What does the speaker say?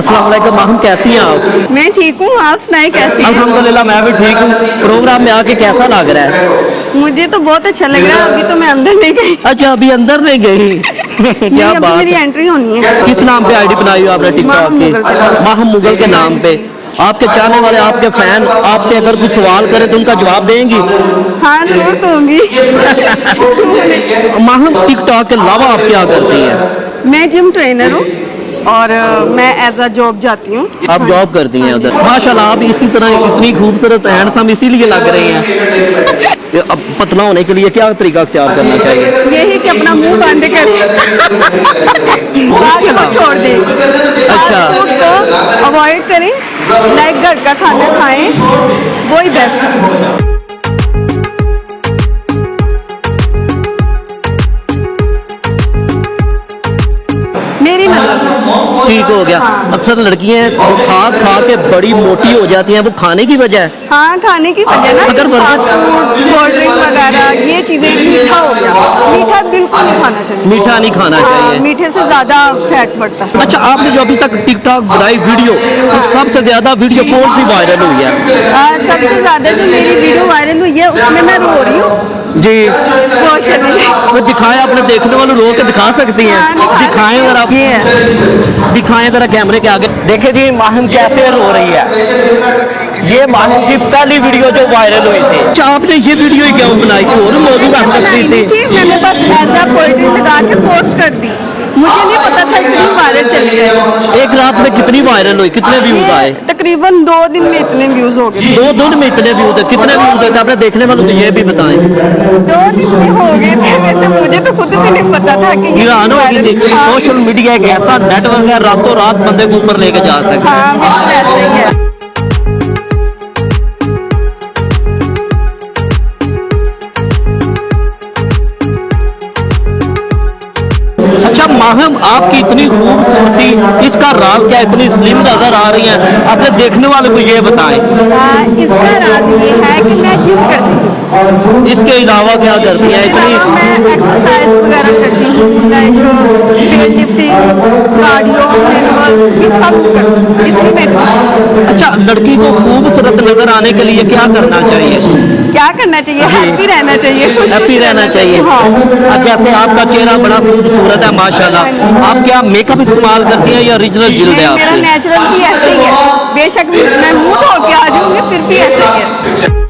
अस्सलाम वालेकुम माहम, कैसी हैं आप? मैं ठीक हूँ, आप सुनाए कैसी हैं? अल्हम्दुलिल्लाह मैं भी ठीक हूँ। प्रोग्राम में आके कैसा लग रहा है? मुझे तो बहुत अच्छा लग रहा है। अभी तो मैं अंदर नहीं गई। अच्छा, अभी अंदर नहीं गई। नहीं, क्या अभी बात मेरी है। एंट्री होनी है। किस नाम पे आईडी बनाई हो आपने टिकटॉक माहम की? मुगल के नाम। माहम मुगल के नाम पे। आपके चाहने वाले, आपके फैन आपसे अगर कुछ सवाल करें तो उनका जवाब देंगी? हाँ जरूर दूंगी। माहम, टिकटॉक के अलावा आप क्या करती हैं? मैं जिम ट्रेनर हूँ और मैं एज अ जॉब जाती हूँ। आप जॉब करती हैं उधर? माशाल्लाह, आप इसी तरह इतनी खूबसूरत हैंडसम इसीलिए लग रही हैं। अब पतला होने के लिए क्या तरीका अख्तियार करना चाहिए? यही कि अपना मुंह बंद करें, फास्ट फूड छोड़ दें, अच्छा। फास्ट फूड को अवॉइड करें, लाइक घर का खाना खाएं, वही बेस्ट है। मेरी नजर ठीक हो गया। अक्सर लड़कियां खा खा के बड़ी मोटी हो जाती हैं, वो खाने की वजह है? हाँ, खाने की वजह ना, अगर फास्ट फूड, कोल्ड ड्रिंक वगैरह ये चीजें, मीठा हो गया, मीठा बिल्कुल नहीं खाना चाहिए। मीठा नहीं खाना चाहिए। मीठे से ज्यादा फैट बढ़ता है। अच्छा, आपने जो अभी तक टिकटॉक बनाई वीडियो, तो सबसे ज्यादा वीडियो कौन सी वायरल हुई है? सबसे ज्यादा जो मेरी वीडियो वायरल हुई है उसमें मैं रो रही हूँ। जी, वो चलिए वो दिखाएं, अपने देखने वालों रो के दिखा सकती हैं? दिखाएं जरा, ये है। दिखाएं जरा कैमरे के आगे। देखे जी माहिम कैसे रो रही है। ये माहिम की पहली वीडियो जो वायरल हुई थी। अच्छा, आपने ये वीडियो ही क्यों बनाई थी? और मौजूद रख सकती थी। मैंने बस ऐसा पोएट्री लगा के पोस्ट कर दी। मुझे नहीं पता था इतनी वायरल चली जाएगी। एक रात में कितनी वायरल हुई, कितने व्यूज आए? तकरीबन 2 दिन में इतने व्यूज हो गए। 2 दिन में इतने व्यूज है? कितने व्यूज है आपने देखने वालों को ये भी बताएं। 2 दिन में हो गए थे। वैसे मुझे तो खुद भी नहीं पता था कि हैरान हो गई थी। हाँ। सोशल मीडिया एक ऐसा नेटवर्क है, रातों रात बंदे को ऊपर लेके जा सकते हैं। हाँ, बिल्कुल ऐसा ही है। अच्छा माहिम, आपकी इतनी खूबसूरती, इसका राज क्या? इतनी स्लिम नजर आ रही हैं, अपने देखने वाले को ये बताएं। इसका राज ये है कि मैं जिम करती हूँ। इसके अलावा क्या करती हैं? इसके अलावा मैं एक्सरसाइज वगैरह करती हूँ, लाइक वेट लिफ्टिंग, कार्डियो, ये सब करती हूँ। इसलिए मैं अच्छा, लड़की को खूबसूरत नजर आने के लिए क्या करना चाहिए? क्या करना चाहिए? हैप्पी रहना चाहिए, खुश हैप्पी रहना चाहिए। हाँ। जैसे आपका चेहरा बड़ा खूबसूरत है माशाल्लाह, आप क्या मेकअप इस्तेमाल करती हैं या ओरिजिनल जिल्द है मेरा आपकी? नेचुरल ही ऐसे ही है। बेशक मैं मुंह धो के आ जाऊंगी फिर भी ऐसे ही है।